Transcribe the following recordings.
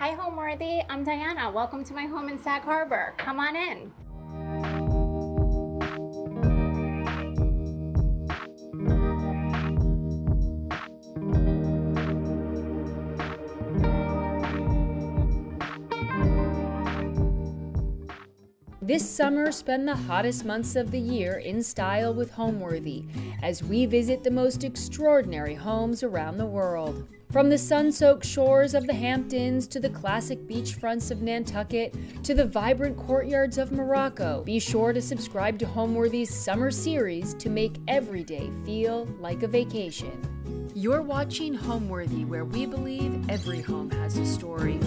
Hi Homeworthy, I'm Diana. Welcome to my home in Sag Harbor. Come on in. This summer, spend the hottest months of the year in style with Homeworthy as we visit the most extraordinary homes around the world. From the sun-soaked shores of the Hamptons to the classic beachfronts of Nantucket to the vibrant courtyards of Morocco, be sure to subscribe to Homeworthy's summer series to make every day feel like a vacation. You're watching Homeworthy, where we believe every home has a story.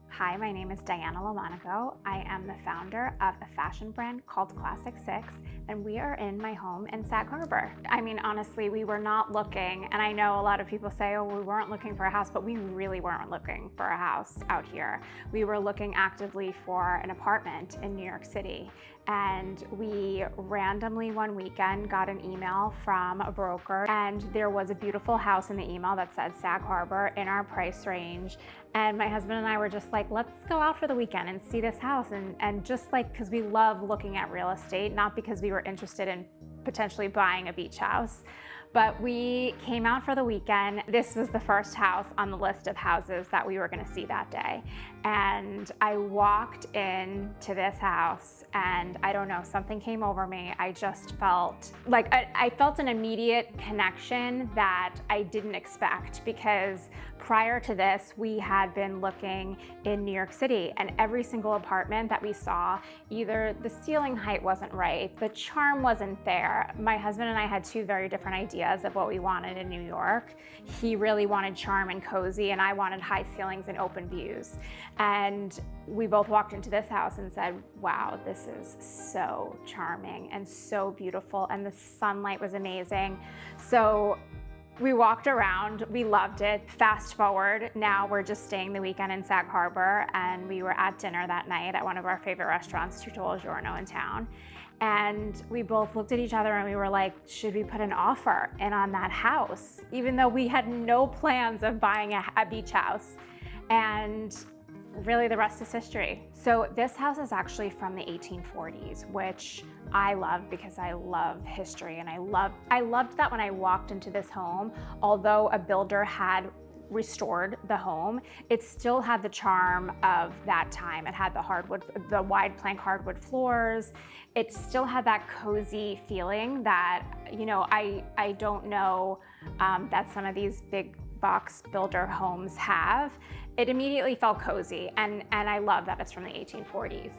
Hi, my name is Diana LoMonaco. I am the founder of a fashion brand called Classic 6, and we are in my home in Sag Harbor. I mean, honestly, we were not looking, and I know a lot of people say, oh, we weren't looking for a house, but we really weren't looking for a house out here. We were looking actively for an apartment in New York City. And we randomly one weekend got an email from a broker, and there was a beautiful house in the email that said Sag Harbor in our price range. And my husband and I were just like, let's go out for the weekend and see this house. And just like, because we love looking at real estate, not because we were interested in potentially buying a beach house. But we came out for the weekend. This was the first house on the list of houses that we were gonna see that day. And I walked into this house and I don't know, something came over me. I just felt like, I felt an immediate connection that I didn't expect, because prior to this, we had been looking in New York City, and every single apartment that we saw, either the ceiling height wasn't right, the charm wasn't there. My husband and I had two very different ideas of what we wanted in New York. He really wanted charm and cozy, and I wanted high ceilings and open views. And we both walked into this house and said, wow, this is so charming and so beautiful, and the sunlight was amazing. So we walked around, we loved it. Fast forward, now we're just staying the weekend in Sag Harbor, and we were at dinner that night at one of our favorite restaurants, Tutto Il Giorno in town. And we both looked at each other and we were like, should we put an offer in on that house? Even though we had no plans of buying a beach house. And really the rest is history. So this house is actually from the 1840s, which I love because I love history, and I loved that when I walked into this home, although a builder had restored the home, it still had the charm of that time. It had the wide plank hardwood floors. It still had that cozy feeling that, you know, I don't know that some of these big box builder homes have. It immediately felt cozy, and I love that it's from the 1840s.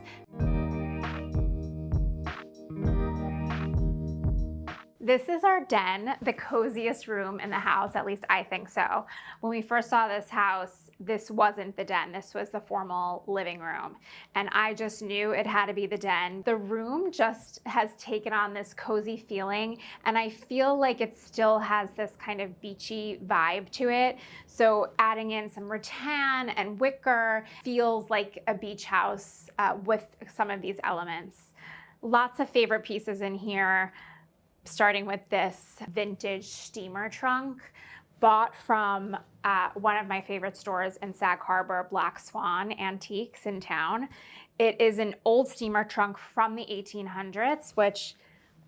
This is our den, the coziest room in the house, at least I think so. When we first saw this house, this wasn't the den, this was the formal living room. And I just knew it had to be the den. The room just has taken on this cozy feeling, and I feel like it still has this kind of beachy vibe to it. So adding in some rattan and wicker feels like a beach house with some of these elements. Lots of favorite pieces in here, starting with this vintage steamer trunk bought from one of my favorite stores in Sag Harbor, Black Swan Antiques in town. It is an old steamer trunk from the 1800s, which,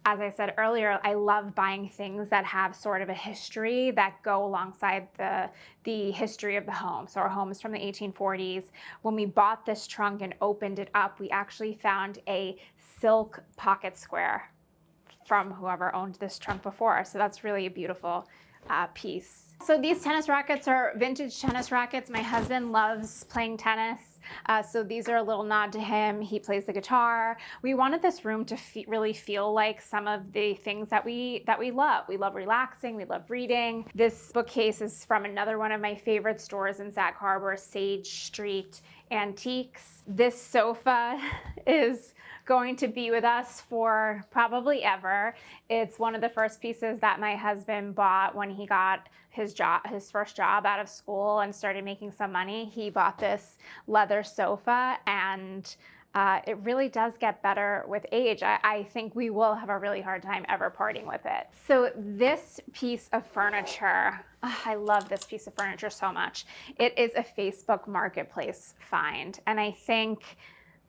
as I said earlier, I love buying things that have sort of a history that go alongside the history of the home. So our home is from the 1840s. When we bought this trunk and opened it up, we actually found a silk pocket square from whoever owned this trunk before. So that's really a beautiful piece. So these tennis rackets are vintage tennis rackets. My husband loves playing tennis. So these are a little nod to him. He plays the guitar. We wanted this room to really feel like some of the things that we love. We love relaxing, we love reading. This bookcase is from another one of my favorite stores in Sag Harbor, Sage Street Antiques. This sofa is going to be with us for probably ever. It's one of the first pieces that my husband bought when he got his first job out of school and started making some money. He bought this leather sofa, and It really does get better with age. I think we will have a really hard time ever parting with it. So this piece of furniture, I love this piece of furniture so much. It is a Facebook Marketplace find. And I think,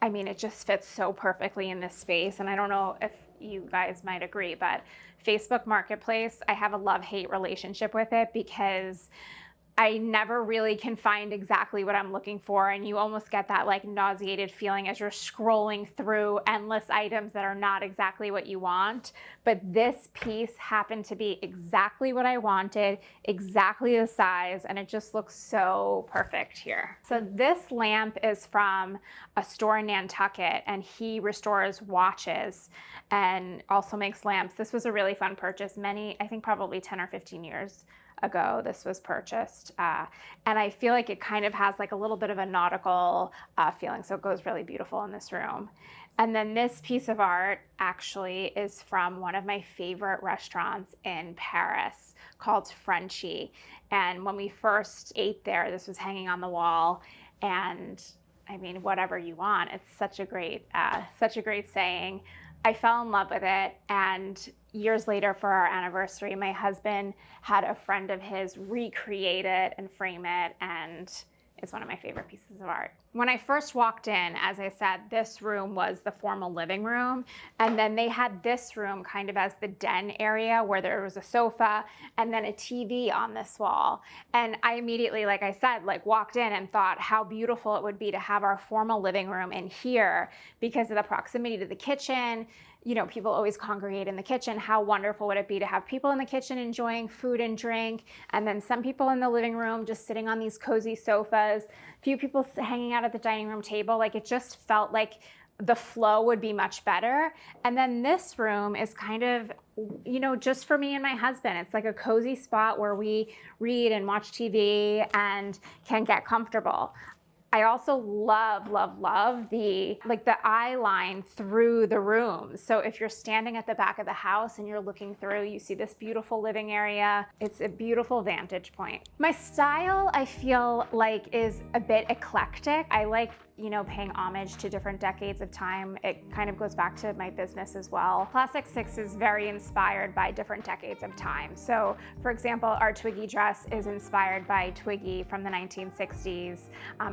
I mean, it just fits so perfectly in this space. And I don't know if you guys might agree, but Facebook Marketplace, I have a love-hate relationship with it because I never really can find exactly what I'm looking for, and you almost get that like nauseated feeling as you're scrolling through endless items that are not exactly what you want. But this piece happened to be exactly what I wanted, exactly the size, and it just looks so perfect here. So this lamp is from a store in Nantucket, and he restores watches and also makes lamps. This was a really fun purchase. I think probably 10 or 15 years ago this was purchased, and I feel like it kind of has like a little bit of a nautical feeling, so it goes really beautiful in this room. And then this piece of art actually is from one of my favorite restaurants in Paris called Frenchie, and when we first ate there, this was hanging on the wall, and I mean, whatever you want, it's such a great saying. I fell in love with it, and years later for our anniversary, my husband had a friend of his recreate it and frame it, and it's one of my favorite pieces of art. When I first walked in, as I said, this room was the formal living room, and then they had this room kind of as the den area where there was a sofa and then a TV on this wall. And I immediately, like I said, like walked in and thought how beautiful it would be to have our formal living room in here because of the proximity to the kitchen. You know, people always congregate in the kitchen. How wonderful would it be to have people in the kitchen enjoying food and drink, and then some people in the living room just sitting on these cozy sofas, a few people hanging out at the dining room table. Like, it just felt like the flow would be much better. And then this room is kind of, you know, just for me and my husband. It's like a cozy spot where we read and watch TV and can get comfortable. I also love the eye line through the room. So if you're standing at the back of the house and you're looking through, you see this beautiful living area. It's a beautiful vantage point. My style, I feel like, is a bit eclectic. I like, you know, paying homage to different decades of time. It kind of goes back to my business as well. Classic Six is very inspired by different decades of time. So for example, our Twiggy dress is inspired by Twiggy from the 1960s.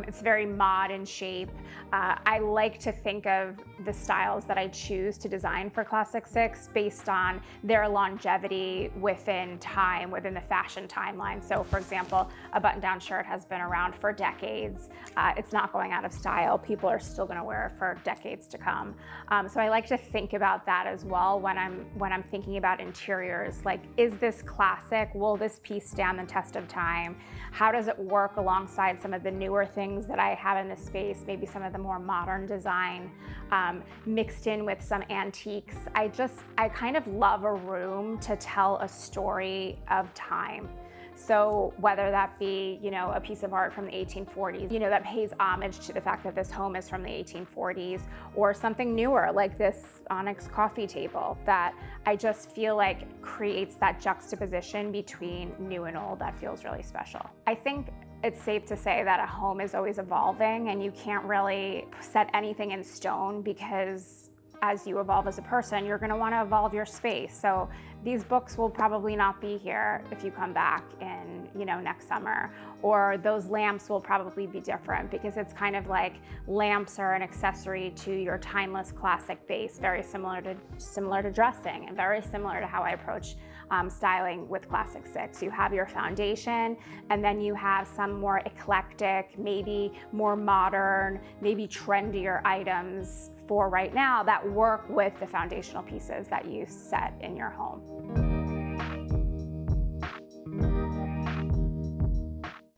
It's very mod in shape. I like to think of the styles that I choose to design for Classic Six based on their longevity within time, within the fashion timeline. So for example, a button-down shirt has been around for decades. It's not going out of style. People are still going to wear it for decades to come. So I like to think about that as well when I'm thinking about interiors. Like, is this classic? Will this piece stand the test of time? How does it work alongside some of the newer things that I have in the space? Maybe some of the more modern design mixed in with some antiques. I kind of love a room to tell a story of time. So whether that be, you know, a piece of art from the 1840s, you know, that pays homage to the fact that this home is from the 1840s, or something newer like this onyx coffee table that I just feel like creates that juxtaposition between new and old that feels really special. I think it's safe to say that a home is always evolving, and you can't really set anything in stone because as you evolve as a person, you're going to want to evolve your space. So these books will probably not be here if you come back in, you know, next summer, or those lamps will probably be different because it's kind of like lamps are an accessory to your timeless classic base, very similar to dressing and very similar to how I approach styling with Classic Six. You have your foundation, and then you have some more eclectic, maybe more modern, maybe trendier items for right now that work with the foundational pieces that you set in your home.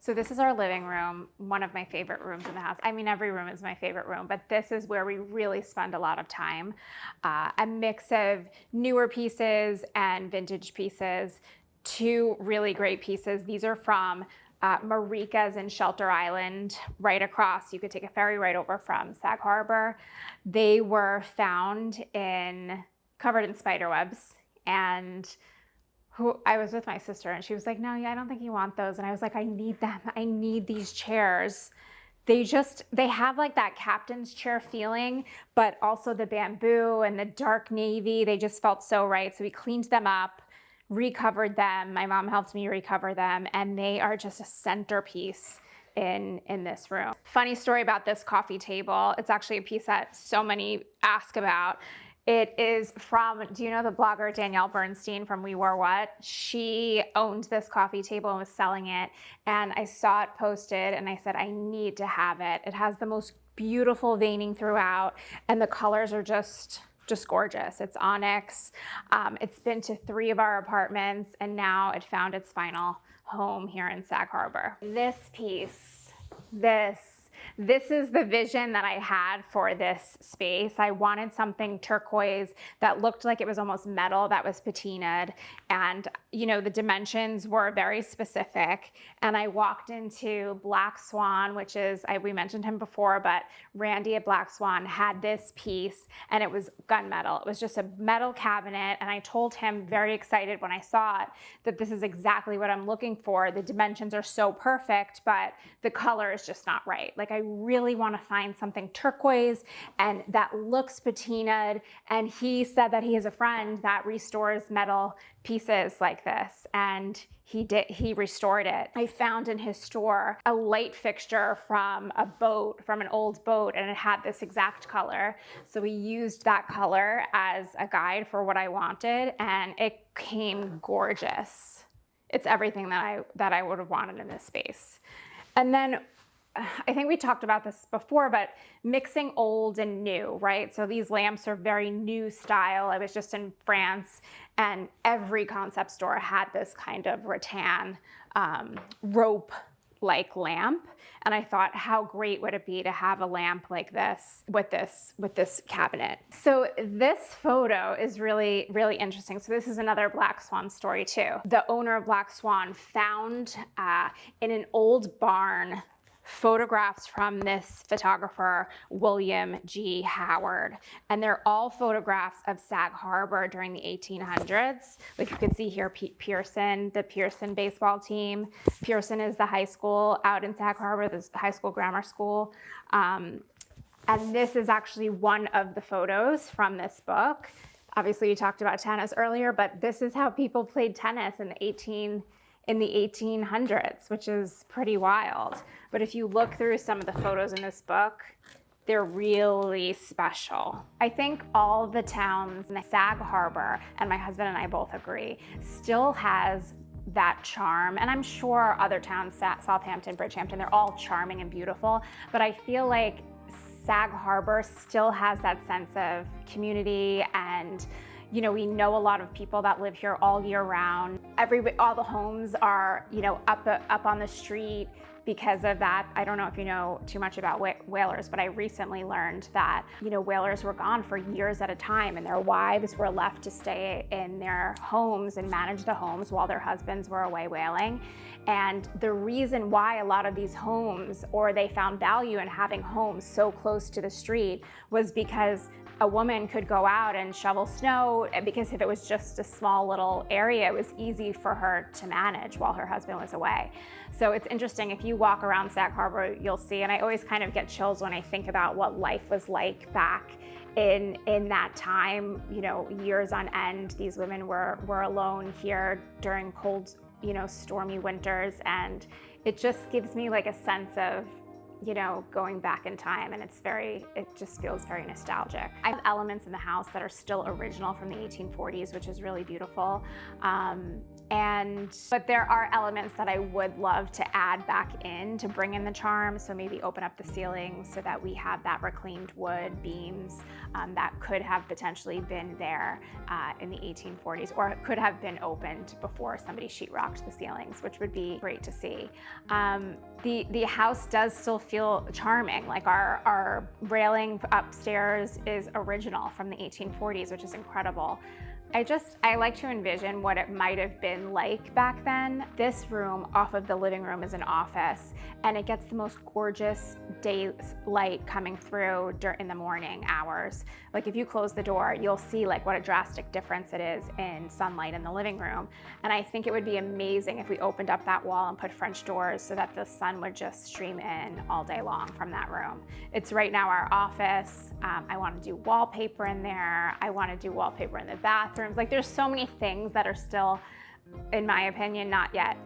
So this is our living room, one of my favorite rooms in the house. I mean, every room is my favorite room, but this is where we really spend a lot of time. A mix of newer pieces and vintage pieces, two really great pieces. These are from Marika's in Shelter Island, right across. You could take a ferry right over from Sag Harbor. They were found covered in spider webs, and I was with my sister, and she was like, no, yeah, I don't think you want those. And I was like, I need them. I need these chairs they have like that captain's chair feeling, but also the bamboo and the dark navy, they just felt so right. So we cleaned them up, recovered them. My mom helped me recover them, and they are just a centerpiece in this room. Funny story about this coffee table. It's actually a piece that so many ask about. It is from, do you know the blogger Danielle Bernstein from We Were What? She owned this coffee table and was selling it. And I saw it posted and I said, I need to have it. It has the most beautiful veining throughout and the colors are just gorgeous. It's onyx. It's been to 3 of our apartments and now it found its final home here in Sag Harbor. This piece, this is the vision that I had for this space. I wanted something turquoise that looked like it was almost metal, that was patinaed. And, you know, the dimensions were very specific. And I walked into Black Swan, which is, we mentioned him before, but Randy at Black Swan had this piece and it was gunmetal. It was just a metal cabinet. And I told him, very excited when I saw it, that this is exactly what I'm looking for. The dimensions are so perfect, but the color is just not right. Like, I really want to find something turquoise and that looks patinaed. And he said that he has a friend that restores metal pieces like this, and he restored it. I found in his store a light fixture from a boat, from an old boat, and it had this exact color. So we used that color as a guide for what I wanted, and it came gorgeous. It's everything that I would have wanted in this space. And then I think we talked about this before, but mixing old and new, right? So these lamps are very new style. I was just in France and every concept store had this kind of rattan rope-like lamp. And I thought, how great would it be to have a lamp like this with this cabinet? So this photo is really, really interesting. So this is another Black Swan story too. The owner of Black Swan found in an old barn photographs from this photographer, William G. Howard. And they're all photographs of Sag Harbor during the 1800s. Like you can see here, Pearson, the Pearson baseball team. Pearson is the high school out in Sag Harbor, the high school grammar school. And this is actually one of the photos from this book. Obviously, we talked about tennis earlier, but this is how people played tennis in the 1800s, which is pretty wild. But if you look through some of the photos in this book, they're really special. I think all the towns in Sag Harbor, and my husband and I both agree, still has that charm. And I'm sure other towns, Southampton, Bridgehampton, they're all charming and beautiful, but I feel like Sag Harbor still has that sense of community, and you know, we know a lot of people that live here all year round. All the homes are, you know, up on the street because of that. I don't know if you know too much about whalers, but I recently learned that, you know, whalers were gone for years at a time and their wives were left to stay in their homes and manage the homes while their husbands were away whaling. And the reason why a lot of these homes, or they found value in having homes so close to the street, was because a woman could go out and shovel snow, because if it was just a small little area, it was easy for her to manage while her husband was away. So it's interesting, if you walk around Sag Harbor, you'll see, and I always kind of get chills when I think about what life was like back in that time, you know, years on end. These women were alone here during cold, you know, stormy winters, and it just gives me like a sense of, you know, going back in time, and it just feels very nostalgic. I have elements in the house that are still original from the 1840s, which is really beautiful. But there are elements that I would love to add back in to bring in the charm. So maybe open up the ceiling so that we have that reclaimed wood beams that could have potentially been there in the 1840s, or it could have been opened before somebody sheetrocked the ceilings, which would be great to see. The house does still feel charming. Like our railing upstairs is original from the 1840s, which is incredible. I like to envision what it might have been like back then. This room off of the living room is an office, and it gets the most gorgeous daylight coming through in the morning hours. Like if you close the door, you'll see like what a drastic difference it is in sunlight in the living room. And I think it would be amazing if we opened up that wall and put French doors so that the sun would just stream in all day long from that room. It's right now our office. I want to do wallpaper in there. I want to do wallpaper in the bathrooms. Like there's so many things that are still, in my opinion, not yet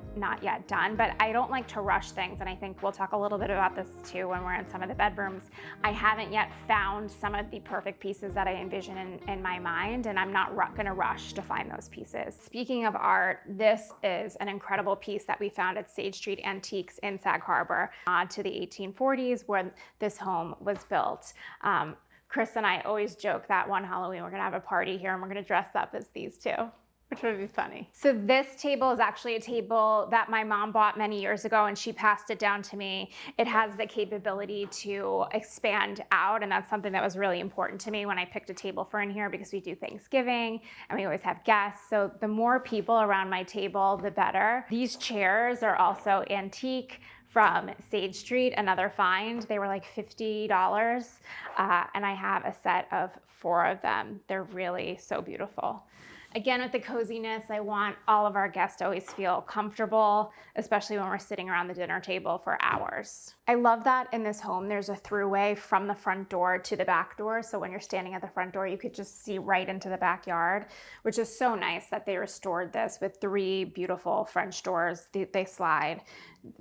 done, but I don't like to rush things. And I think we'll talk a little bit about this too when we're in some of the bedrooms. I haven't yet found some of the perfect pieces that I envision in my mind, and I'm not gonna rush to find those pieces. Speaking of art, this is an incredible piece that we found at Sage Street Antiques in Sag Harbor, to the 1840s where this home was built. Chris and I always joke that one Halloween we're gonna have a party here and we're gonna dress up as these two, which would be funny. So this table is actually a table that my mom bought many years ago and she passed it down to me. It has the capability to expand out, and that's something that was really important to me when I picked a table for in here, because we do Thanksgiving and we always have guests. So the more people around my table, the better. These chairs are also antique from Sage Street, another find. They were like $50, and I have a set of 4 of them. They're really so beautiful. Again, with the coziness, I want all of our guests to always feel comfortable, especially when we're sitting around the dinner table for hours. I love that in this home, there's a throughway from the front door to the back door. So when you're standing at the front door, you could just see right into the backyard, which is so nice that they restored this with 3 beautiful French doors. They slide.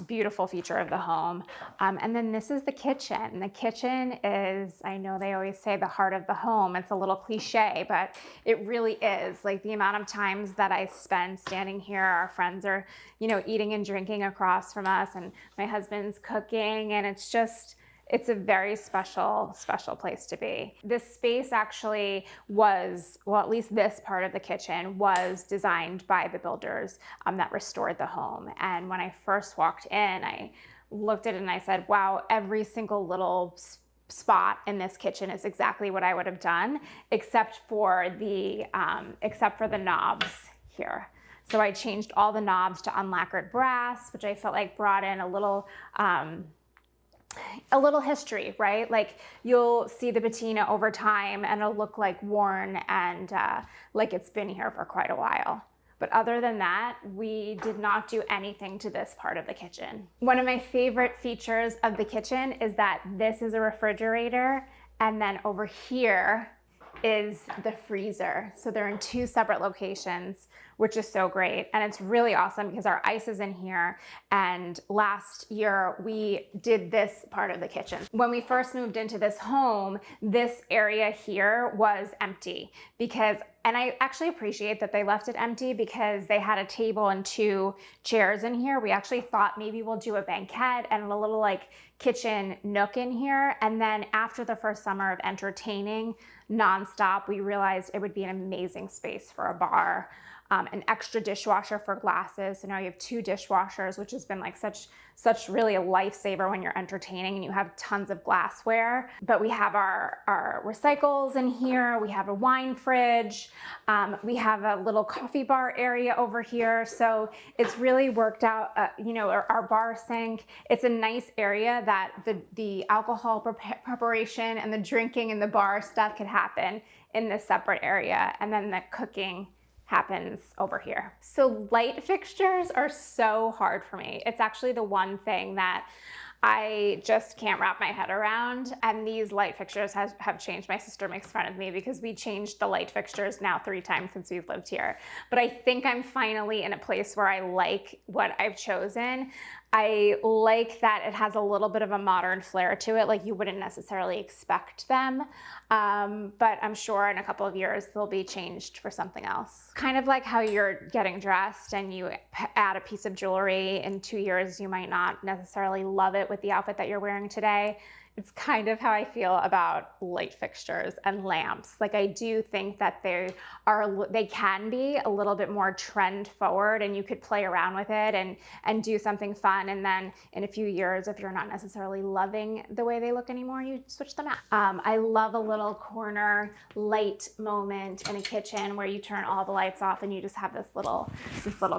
Beautiful feature of the home. And then this is the kitchen. The kitchen is, I know they always say the heart of the home. It's a little cliche, but it really is. Like the amount of times that I spend standing here, our friends are, eating and drinking across from us, and my husband's cooking, and it's a very special place to be. This space actually was, well, at least this part of the kitchen was designed by the builders that restored the home. And when I first walked in, I looked at it and I said, wow, every single little spot in this kitchen is exactly what I would have done, except for the knobs here. So I changed all the knobs to unlacquered brass, which I felt like brought in a little history, right? Like you'll see the patina over time and it'll look like worn and like it's been here for quite a while. But other than that, we did not do anything to this part of the kitchen. One of my favorite features of the kitchen is that this is a refrigerator, and then over here is the freezer. So they're in 2 separate locations, which is so great. And it's really awesome because our ice is in here. And last year we did this part of the kitchen. When we first moved into this home, this area here was empty and I actually appreciate that they left it empty because they had a table and 2 chairs in here. We actually thought maybe we'll do a banquette and a little like kitchen nook in here. And then after the first summer of entertaining nonstop, we realized it would be an amazing space for a bar. An extra dishwasher for glasses. So now you have 2 dishwashers, which has been like such really a lifesaver when you're entertaining and you have tons of glassware. But we have our recycles in here. We have a wine fridge. We have a little coffee bar area over here. So it's really worked out, our bar sink. It's a nice area that the alcohol preparation and the drinking and the bar stuff could happen in this separate area. And then the cooking happens over here. So light fixtures are so hard for me. It's actually the one thing that I just can't wrap my head around. And these light fixtures have changed. My sister makes fun of me because we changed the light fixtures now 3 times since we've lived here. But I think I'm finally in a place where I like what I've chosen. I like that it has a little bit of a modern flair to it, like you wouldn't necessarily expect them. But I'm sure in a couple of years they'll be changed for something else. Kind of like how you're getting dressed and you add a piece of jewelry. In 2 years, you might not necessarily love it with the outfit that you're wearing today. It's kind of how I feel about light fixtures and lamps. Like, I do think that they can be a little bit more trend forward, and you could play around with it and do something fun. And then in a few years, if you're not necessarily loving the way they look anymore, you switch them out. I love a little corner light moment in a kitchen where you turn all the lights off and you just have this little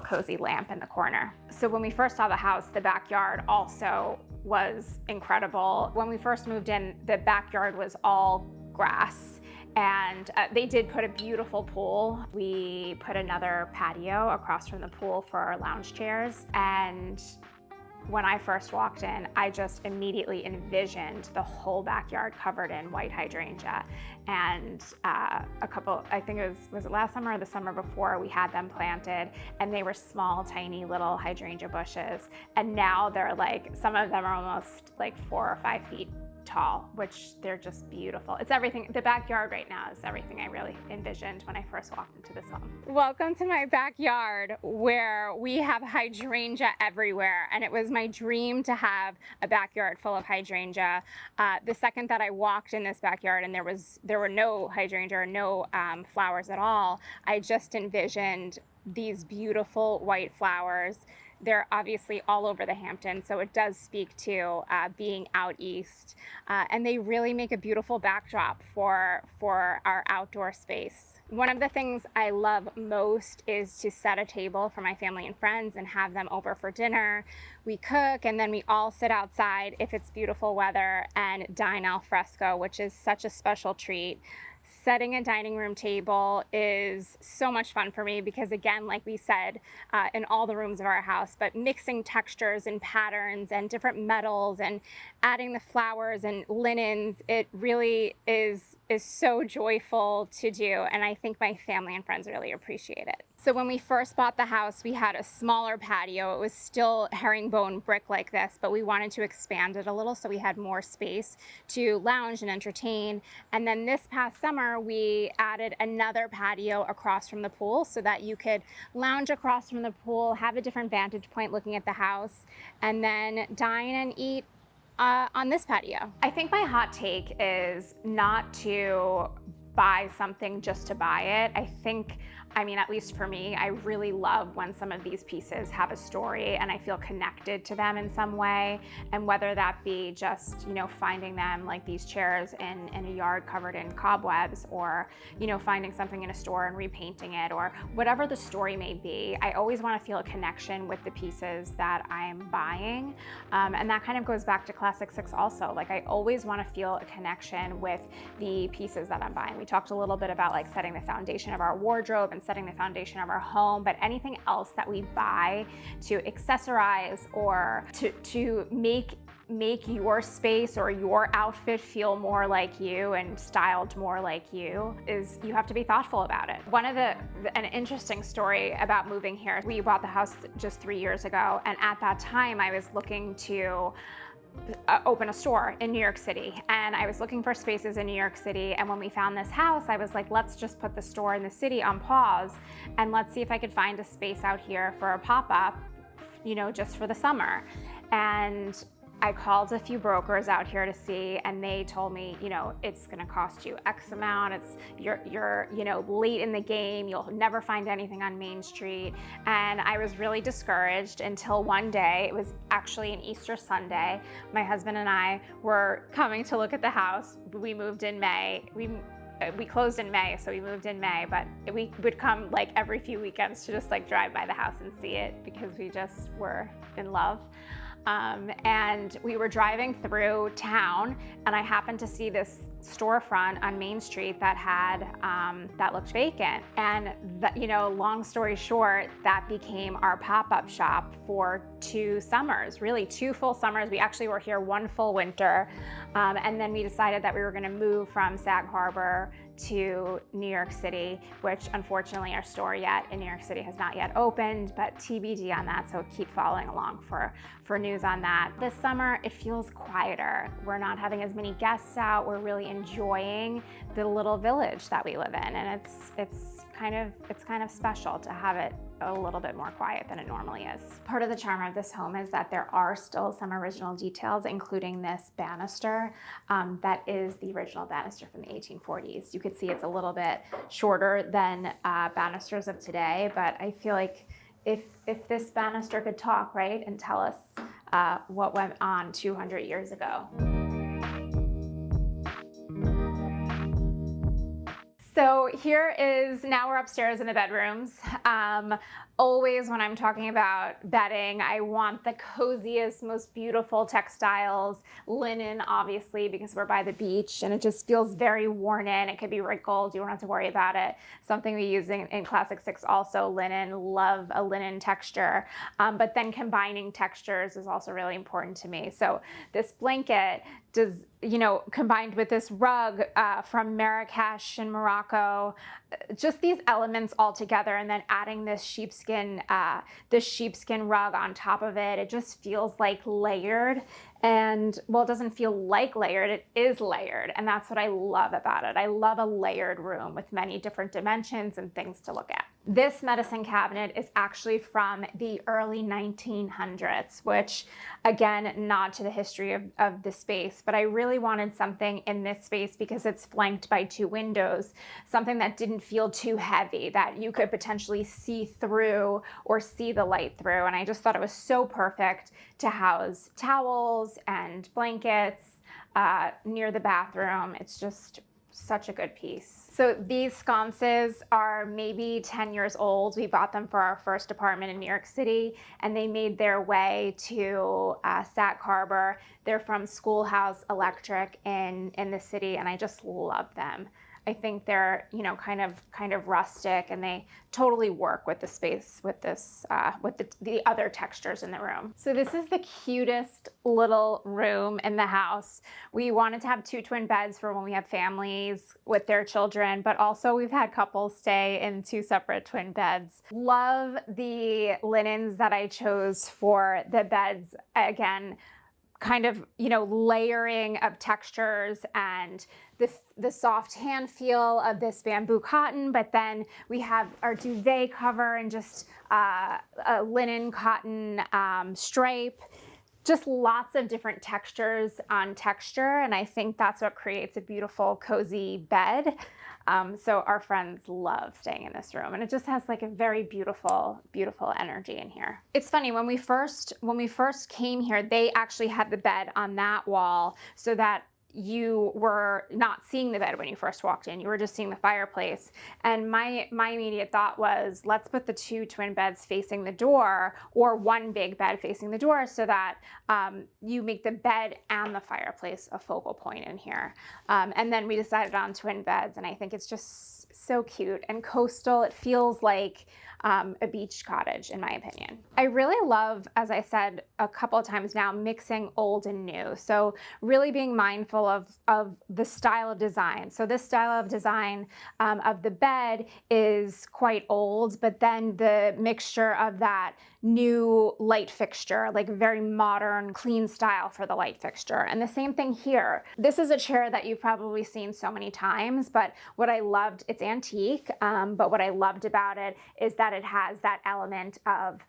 cozy lamp in the corner. So when we first saw the house, the backyard also was incredible. When we first moved in, the backyard was all grass, and they did put a beautiful pool. We put another patio across from the pool for our lounge chairs, and when I first walked in, I just immediately envisioned the whole backyard covered in white hydrangea. And I think was it last summer or the summer before, we had them planted, and they were small, tiny little hydrangea bushes. And now they're like, some of them are almost like 4 or 5 feet tall, which they're just beautiful. It's everything. The backyard right now is everything I really envisioned when I first walked into this home. Welcome to my backyard, where we have hydrangea everywhere, and it was my dream to have a backyard full of hydrangea. The second that I walked in this backyard and there were no hydrangea or no flowers at all, I just envisioned these beautiful white flowers. They're obviously all over the Hamptons, so it does speak to being out east. And they really make a beautiful backdrop for our outdoor space. One of the things I love most is to set a table for my family and friends and have them over for dinner. We cook, and then we all sit outside if it's beautiful weather and dine al fresco, which is such a special treat. Setting a dining room table is so much fun for me because, again, like we said, in all the rooms of our house, but mixing textures and patterns and different metals and adding the flowers and linens, it really is so joyful to do, and I think my family and friends really appreciate it. So when we first bought the house, we had a smaller patio. It was still herringbone brick like this, but we wanted to expand it a little so we had more space to lounge and entertain. And then this past summer, we added another patio across from the pool so that you could lounge across from the pool, have a different vantage point looking at the house, and then dine and eat on this patio. I think my hot take is not to buy something just to buy it. I mean, at least for me, I really love when some of these pieces have a story and I feel connected to them in some way. And whether that be just, finding them, like these chairs in a yard covered in cobwebs, or, finding something in a store and repainting it, or whatever the story may be, I always want to feel a connection with the pieces that I'm buying. And that kind of goes back to Classic 6 also. Like, I always want to feel a connection with the pieces that I'm buying. We talked a little bit about like setting the foundation of our wardrobe and setting the foundation of our home, but anything else that we buy to accessorize or to make your space or your outfit feel more like you and styled more like you, is you have to be thoughtful about it. An interesting story about moving here, we bought the house just 3 years ago, and at that time I was looking to open a store in New York City, and I was looking for spaces in New York City, and when we found this house, I was like, let's just put the store in the city on pause and let's see if I could find a space out here for a pop-up, just for the summer. And I called a few brokers out here to see, and they told me, it's gonna cost you X amount, you're late in the game, you'll never find anything on Main Street. And I was really discouraged until one day, it was actually an Easter Sunday, my husband and I were coming to look at the house. We moved in May. We closed in May, so we moved in May, but we would come like every few weekends to just like drive by the house and see it because we just were in love. And we were driving through town, and I happened to see this storefront on Main Street that had that looked vacant. And long story short, that became our pop-up shop for 2 summers, really 2 full summers. We actually were here 1 full winter, and then we decided that we were going to move from Sag Harbor to New York City, which unfortunately our store in New York City has not yet opened, but TBD on that, so keep following along for news on that. This summer, it feels quieter. We're not having as many guests out. We're really enjoying the little village that we live in, and it's kind of special to have it a little bit more quiet than it normally is. Part of the charm of this home is that there are still some original details, including this banister that is the original banister from the 1840s. You could see it's a little bit shorter than banisters of today, but I feel like if this banister could talk, right, and tell us what went on 200 years ago. So here is, now we're upstairs in the bedrooms. Always when I'm talking about bedding, I want the coziest, most beautiful textiles, linen, obviously, because we're by the beach and it just feels very worn in. It could be wrinkled, you don't have to worry about it. Something we use in Classic 6 also, linen, love a linen texture. But then combining textures is also really important to me. So this blanket does, combined with this rug from Marrakesh in Morocco, just these elements all together, and then adding this sheepskin rug on top of it, it just feels like layered. And well, it doesn't feel like layered, it is layered. And that's what I love about it. I love a layered room with many different dimensions and things to look at. This medicine cabinet is actually from the early 1900s, which again, nod to the history of the space. But I really wanted something in this space because it's flanked by 2 windows, something that didn't feel too heavy, that you could potentially see through or see the light through. And I just thought it was so perfect to house towels and blankets near the bathroom. It's just such a good piece. So these sconces are maybe 10 years old. We bought them for our first apartment in New York City, and they made their way to Sag Harbor. They're from Schoolhouse Electric in the city, and I just love them. I think they're, kind of rustic, and they totally work with the space, with this, with the other textures in the room. So this is the cutest little room in the house. We wanted to have 2 twin beds for when we have families with their children, but also we've had couples stay in 2 separate twin beds. Love the linens that I chose for the beds. Again, kind of, layering of textures and the soft hand feel of this bamboo cotton, but then we have our duvet cover and just a linen cotton stripe. Just lots of different textures on texture, and I think that's what creates a beautiful, cozy bed. So our friends love staying in this room, and it just has like a very beautiful, beautiful energy in here. It's funny, when we first came here, they actually had the bed on that wall so that you were not seeing the bed when you first walked in. You were just seeing the fireplace. And my immediate thought was, let's put the 2 twin beds facing the door, or 1 big bed facing the door, so that you make the bed and the fireplace a focal point in here. And then we decided on twin beds, and I think it's just so cute and coastal. It feels like a beach cottage, in my opinion. I really love, as I said a couple of times now, mixing old and new. So really being mindful of the style of design. So this style of design of the bed is quite old, but then the mixture of that new light fixture, like very modern, clean style for the light fixture. And the same thing here. This is a chair that you've probably seen so many times, but what I loved, it's antique, but what I loved about it is that it has that element of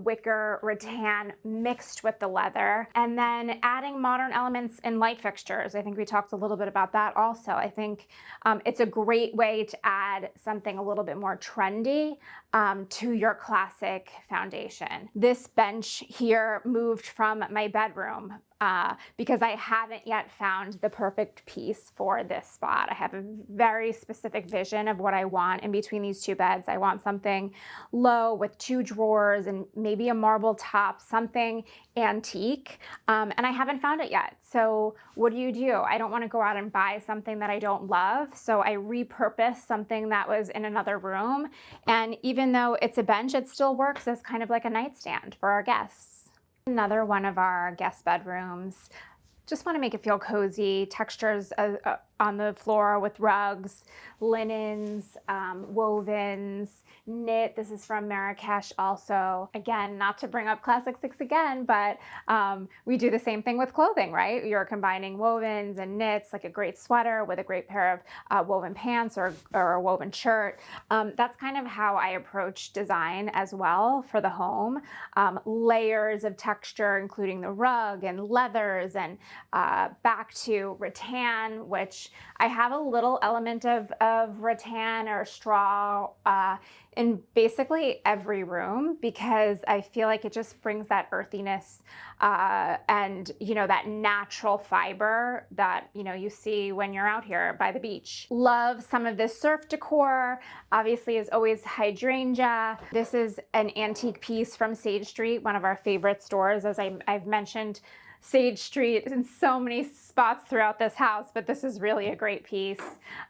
wicker rattan mixed with the leather, and then adding modern elements in light fixtures. I think we talked a little bit about that also. I think it's a great way to add something a little bit more trendy to your classic foundation. This bench here moved from my bedroom because I haven't yet found the perfect piece for this spot. I have a very specific vision of what I want in between these 2 beds. I want something low with 2 drawers and maybe a marble top, something antique, and I haven't found it yet. So what do? I don't want to go out and buy something that I don't love, so I repurposed something that was in another room, and even though it's a bench, it still works as kind of like a nightstand for our guests. Another one of our guest bedrooms. Just want to make it feel cozy. Textures on the floor with rugs, linens, wovens, knit. This is from Marrakesh also. Again, not to bring up Classic 6 again, but we do the same thing with clothing, right? You're combining wovens and knits, like a great sweater with a great pair of woven pants or a woven shirt. That's kind of how I approach design as well for the home. Layers of texture, including the rug and leathers, and back to rattan, which I have a little element of rattan or straw in basically every room, because I feel like it just brings that earthiness and, you know, that natural fiber that, you know, you see when you're out here by the beach. Love some of this surf decor. Obviously, as always, hydrangea. This is an antique piece from Sage Street, one of our favorite stores. As I've mentioned, Sage Street in so many spots throughout this house, but this is really a great piece.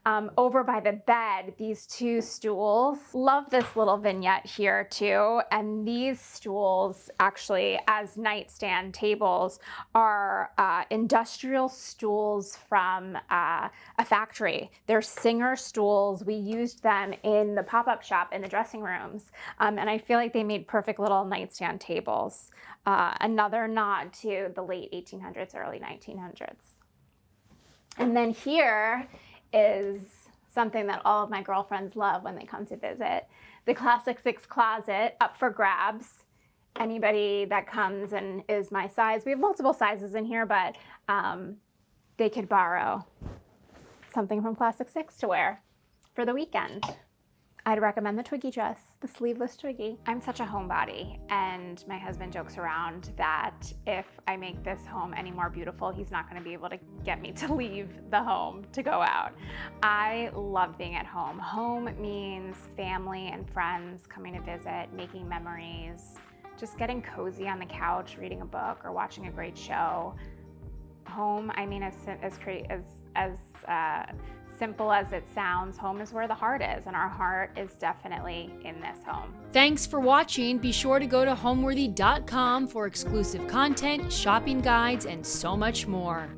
Over by the bed, these two stools. Love this little vignette here too. And these stools, actually, as nightstand tables, are industrial stools from a factory. They're Singer stools. We used them in the pop-up shop in the dressing rooms. And I feel like they made perfect little nightstand tables. Another nod to the late 1800s, early 1900s. And then here is something that all of my girlfriends love when they come to visit. The Classic 6 closet, up for grabs. Anybody that comes and is my size, we have multiple sizes in here, but they could borrow something from Classic 6 to wear for the weekend. I'd recommend the Twiggy dress, the sleeveless Twiggy. I'm such a homebody, and my husband jokes around that if I make this home any more beautiful, he's not gonna be able to get me to leave the home to go out. I love being at home. Home means family and friends coming to visit, making memories, just getting cozy on the couch, reading a book or watching a great show. Home, I mean, as simple as it sounds, home is where the heart is, and our heart is definitely in this home. Thanks for watching. Be sure to go to homeworthy.com for exclusive content, shopping guides, and so much more.